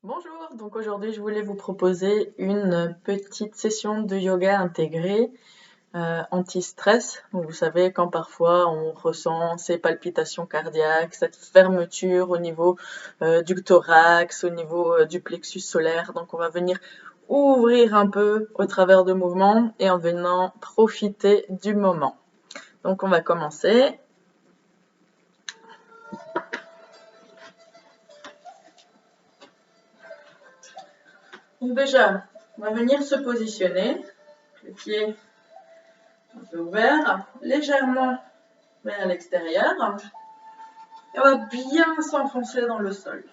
Bonjour, donc aujourd'hui je voulais vous proposer une petite session de yoga intégrée anti-stress. Vous savez, quand parfois on ressent ces palpitations cardiaques, cette fermeture au niveau du thorax, au niveau du plexus solaire. Donc on va venir ouvrir un peu au travers de mouvements et en venant profiter du moment. Donc on va commencer. Donc déjà, on va venir se positionner, les pieds un peu ouverts, légèrement vers l'extérieur. Et on va bien s'enfoncer dans le sol.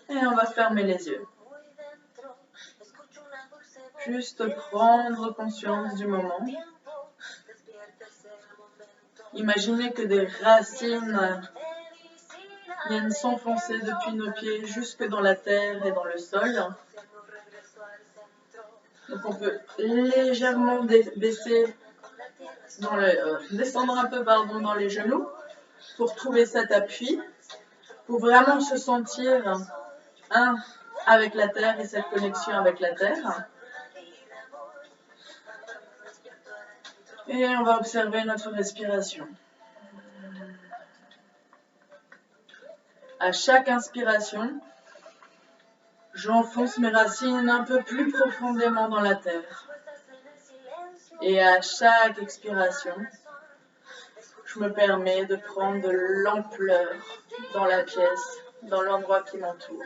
Et on va fermer les yeux. Juste prendre conscience du moment. Imaginez que des racines viennent s'enfoncer depuis nos pieds jusque dans la terre et dans le sol. Donc on peut légèrement descendre un peu dans les genoux pour trouver cet appui, pour vraiment se sentir un avec la terre et cette connexion avec la terre. Et on va observer notre respiration. À chaque inspiration, j'enfonce mes racines un peu plus profondément dans la terre. Et à chaque expiration, je me permets de prendre de l'ampleur dans la pièce, dans l'endroit qui m'entoure.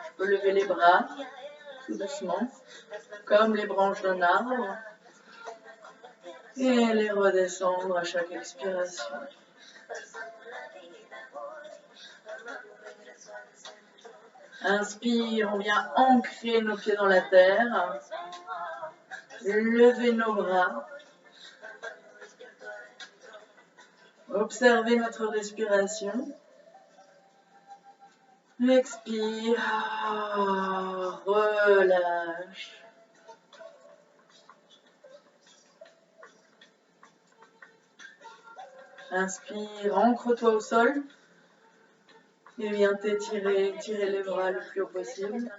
Je peux lever les bras, tout doucement, comme les branches d'un arbre, et les redescendre à chaque expiration. Inspire, on vient ancrer nos pieds dans la terre, lever nos bras, observer notre respiration. Expire, relâche. Inspire, ancre-toi au sol. Et viens t'étirer, tirer les bras le plus haut possible.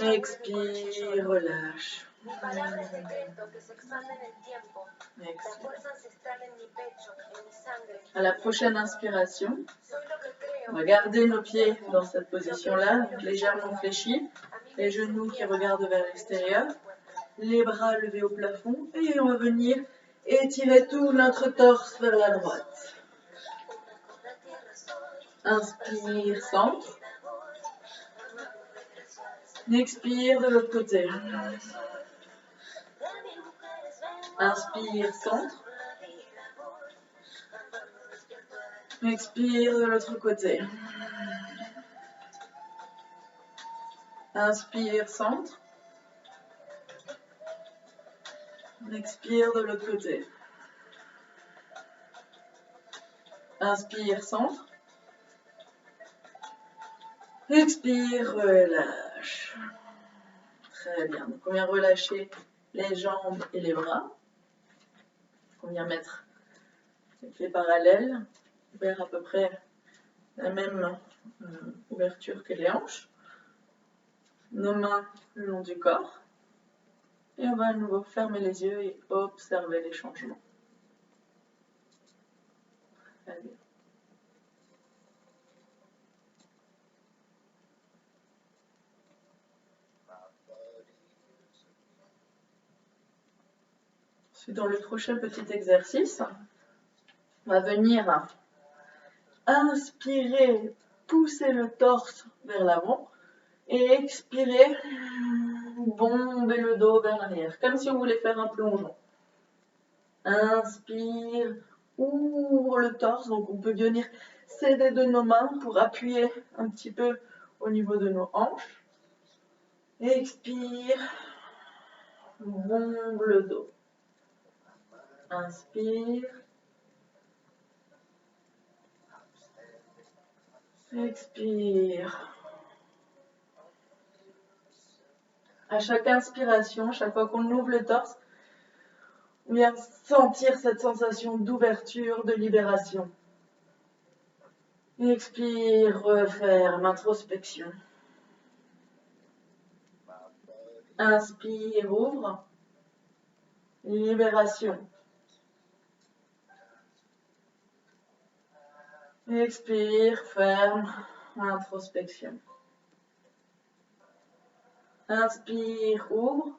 Expire, relâche. Expire. À la prochaine inspiration, on va garder nos pieds dans cette position-là, légèrement fléchis, les genoux qui regardent vers l'extérieur, les bras levés au plafond, et on va venir étirer tout notre torse vers la droite. Inspire, centre. Expire de l'autre côté. Inspire, centre. Expire de l'autre côté. Inspire, centre. Expire de l'autre côté. Inspire, centre. Expire, relâche. Très bien. Donc on vient relâcher les jambes et les bras. On vient mettre les pieds parallèles, vers à peu près la même ouverture que les hanches. Nos mains le long du corps. Et on va à nouveau fermer les yeux et observer les changements. Très bien. Dans le prochain petit exercice, on va venir inspirer, pousser le torse vers l'avant et expirer, bomber le dos vers l'arrière, comme si on voulait faire un plongeon. Inspire, ouvre le torse, donc on peut venir s'aider de nos mains pour appuyer un petit peu au niveau de nos hanches. Expire, bombe le dos. Inspire. Expire. À chaque inspiration, chaque fois qu'on ouvre le torse, on vient sentir cette sensation d'ouverture, de libération. Expire, referme, introspection. Inspire, ouvre. Libération. Expire, ferme, introspection. Inspire, ouvre.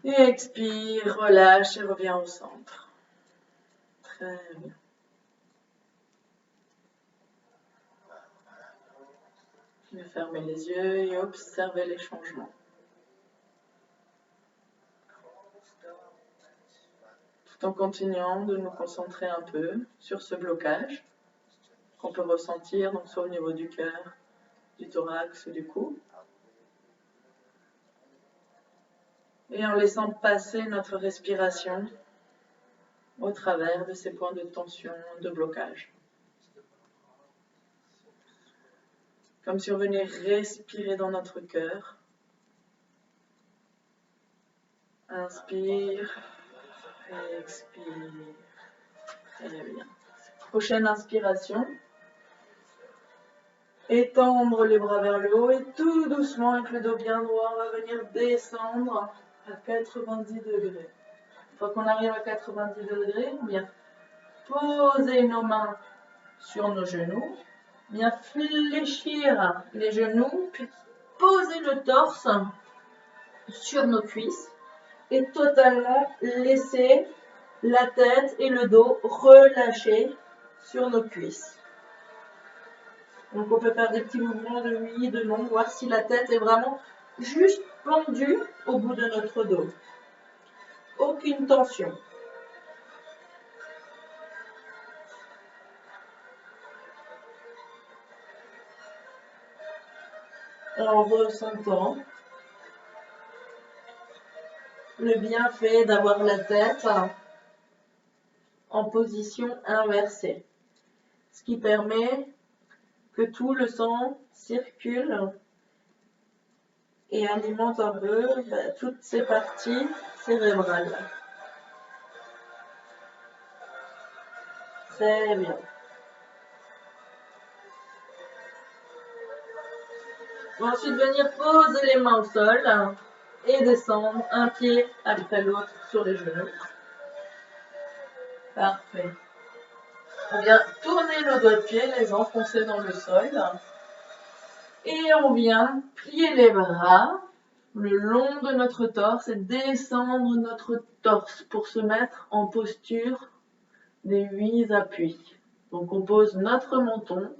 Et expire, relâche et reviens au centre. Très bien. Je vais fermer les yeux et observer les changements. Tout en continuant de nous concentrer un peu sur ce blocage qu'on peut ressentir, donc soit au niveau du cœur, du thorax ou du cou. Et en laissant passer notre respiration au travers de ces points de tension, de blocage. Comme si on venait respirer dans notre cœur. Inspire, expire. Très bien. Prochaine inspiration. Étendre les bras vers le haut et tout doucement avec le dos bien droit, on va venir descendre à 90 degrés. Une fois qu'on arrive à 90 degrés, on vient poser nos mains sur nos genoux, bien fléchir les genoux, puis poser le torse sur nos cuisses et totalement laisser la tête et le dos relâcher sur nos cuisses. Donc on peut faire des petits mouvements de oui, de non, voir si la tête est vraiment juste pendue au bout de notre dos. Aucune tension. En ressentant le bienfait d'avoir la tête en position inversée. Ce qui permet que tout le sang circule et alimente un peu toutes ces parties cérébrales. Très bien. On va ensuite venir poser les mains au sol et descendre un pied après l'autre sur les genoux. Parfait. On vient tourner nos doigts de pied, les enfoncer dans le sol. Et on vient plier les bras le long de notre torse et descendre notre torse pour se mettre en posture des 8 appuis. Donc on pose notre menton,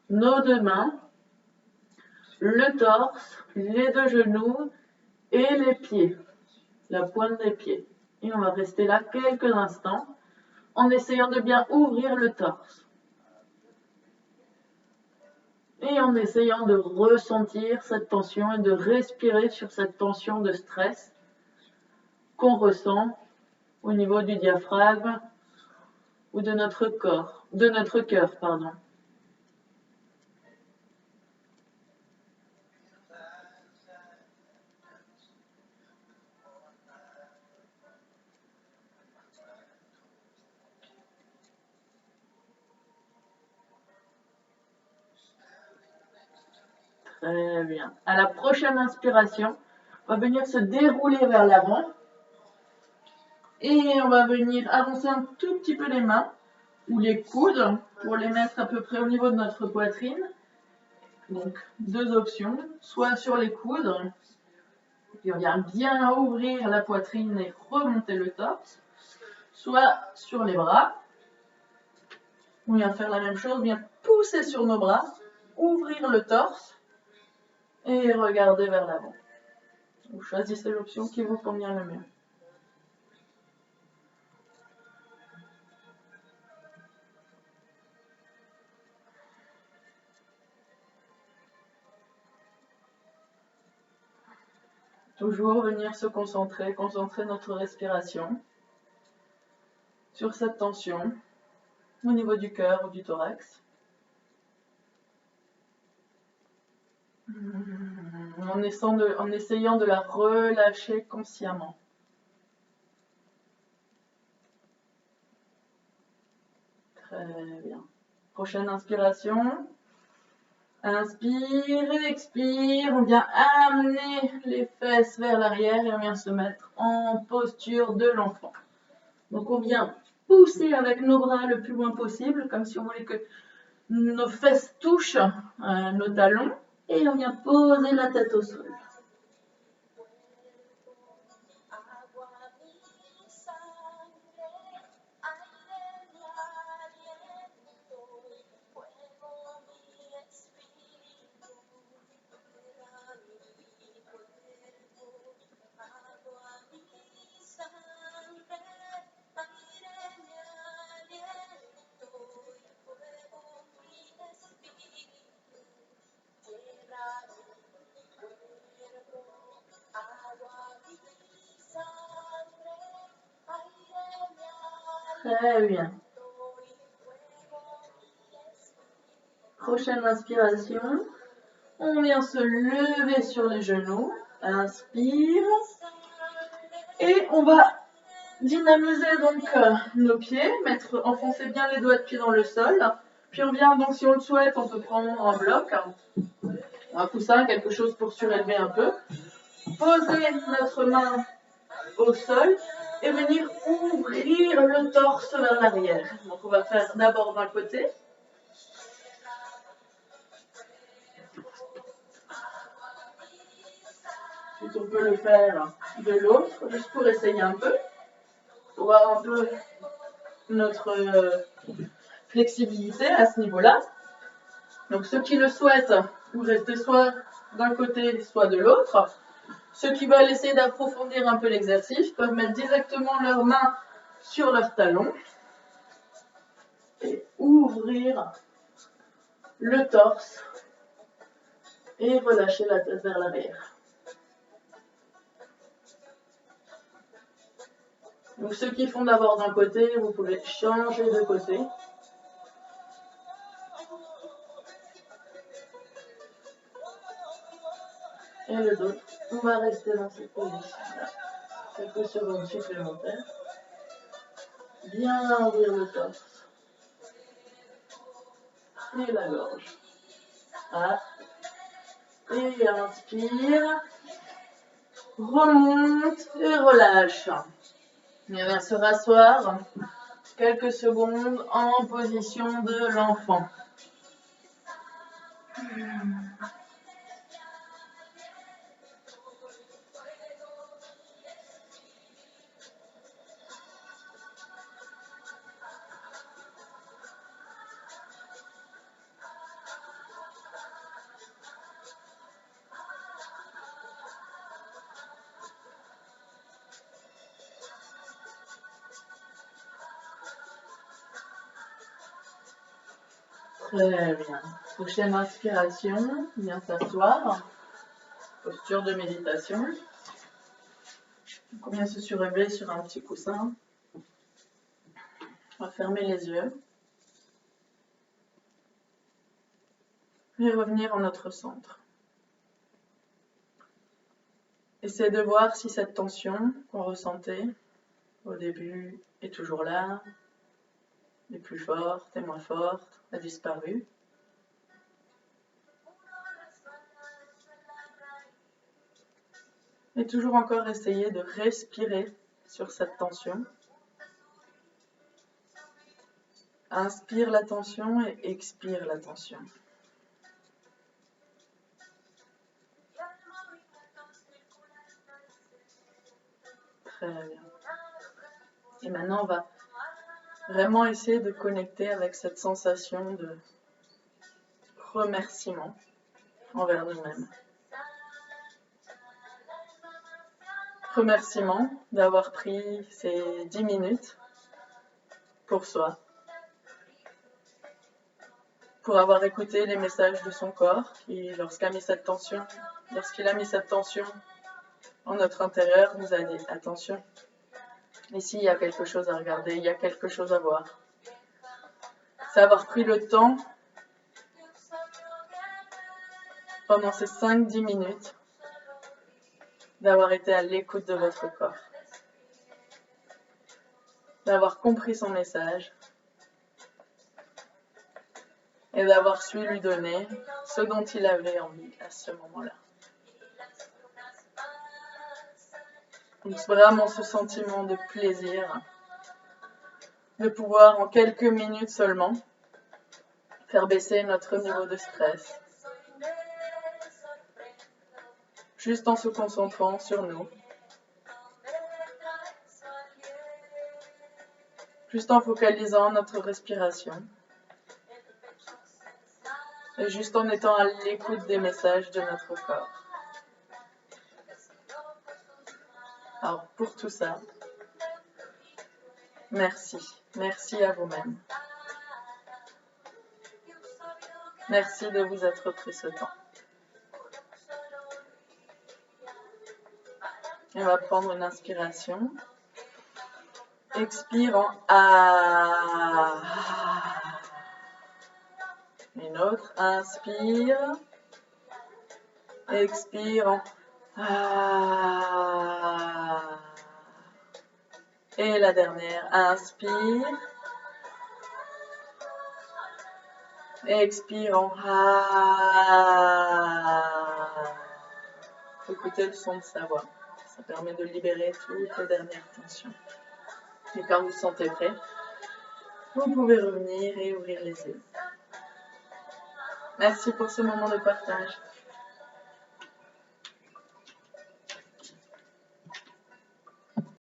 nos deux mains, le torse, les deux genoux et les pieds, la pointe des pieds. Et on va rester là quelques instants en essayant de bien ouvrir le torse. Et en essayant de ressentir cette tension et de respirer sur cette tension de stress qu'on ressent au niveau du diaphragme ou de notre corps, de notre cœur, pardon. Très bien. À la prochaine inspiration, on va venir se dérouler vers l'avant. Et on va venir avancer un tout petit peu les mains ou les coudes pour les mettre à peu près au niveau de notre poitrine. Donc, deux options. Soit sur les coudes, et on vient bien ouvrir la poitrine et remonter le torse. Soit sur les bras, on vient faire la même chose, on vient pousser sur nos bras, ouvrir le torse et regarder vers l'avant. Vous choisissez l'option qui vous convient le mieux. Toujours venir se concentrer notre respiration sur cette tension au niveau du cœur ou du thorax. En essayant de la relâcher consciemment. Très bien. Prochaine inspiration. Inspire et expire. On vient amener les fesses vers l'arrière et on vient se mettre en posture de l'enfant. Donc on vient pousser avec nos bras le plus loin possible, comme si on voulait que nos fesses touchent nos talons. Et on vient poser la tête au sol. Très bien. Prochaine inspiration. On vient se lever sur les genoux. Inspire. Et on va dynamiser donc nos pieds, enfoncer bien les doigts de pied dans le sol. Puis on vient donc, si on le souhaite, on peut prendre un bloc, un coussin, quelque chose pour surélever un peu. Poser notre main au sol et venir ouvrir le torse vers l'arrière. Donc on va faire d'abord d'un côté. Puis on peut le faire de l'autre, juste pour essayer un peu. Pour voir un peu notre flexibilité à ce niveau-là. Donc ceux qui le souhaitent, vous restez soit d'un côté, soit de l'autre. Ceux qui veulent essayer d'approfondir un peu l'exercice peuvent mettre directement leurs mains sur leurs talons et ouvrir le torse et relâcher la tête vers l'arrière. Donc ceux qui font d'abord d'un côté, vous pouvez changer de côté. Et le dos, on va rester dans cette position-là. Quelques secondes supplémentaires. Bien ouvrir le torse. Et la gorge. Ah. Et inspire. Remonte et relâche. Et on vient se rasseoir quelques secondes en position de l'enfant. Très bien. Prochaine inspiration, bien s'asseoir. Posture de méditation. On vient se surélever sur un petit coussin. On va fermer les yeux. Et revenir en notre centre. Essayez de voir si cette tension qu'on ressentait au début est toujours là, est plus forte, est moins forte, a disparu. Et toujours encore essayer de respirer sur cette tension. Inspire la tension et expire la tension. Très bien. Et maintenant, on va vraiment essayer de connecter avec cette sensation de remerciement envers nous-mêmes. Remerciement d'avoir pris ces 10 minutes pour soi, pour avoir écouté les messages de son corps qui, lorsqu'il a mis cette tension en notre intérieur, nous a dit « Attention, ici il y a quelque chose à regarder, il y a quelque chose à voir ». C'est avoir pris le temps pendant ces 5-10 minutes d'avoir été à l'écoute de votre corps, d'avoir compris son message et d'avoir su lui donner ce dont il avait envie à ce moment-là. Donc vraiment ce sentiment de plaisir, de pouvoir en quelques minutes seulement faire baisser notre niveau de stress, juste en se concentrant sur nous, juste en focalisant notre respiration, et juste en étant à l'écoute des messages de notre corps. Alors pour tout ça, merci. Merci à vous-même. Merci de vous être pris ce temps. On va prendre une inspiration. Expire en A. Une autre. Inspire. Expire en A. Et la dernière. Inspire. Expire en A. Écoutez le son de sa voix. Ça permet de libérer toutes les dernières tensions. Et quand vous sentez prêt, vous pouvez revenir et ouvrir les yeux. Merci pour ce moment de partage.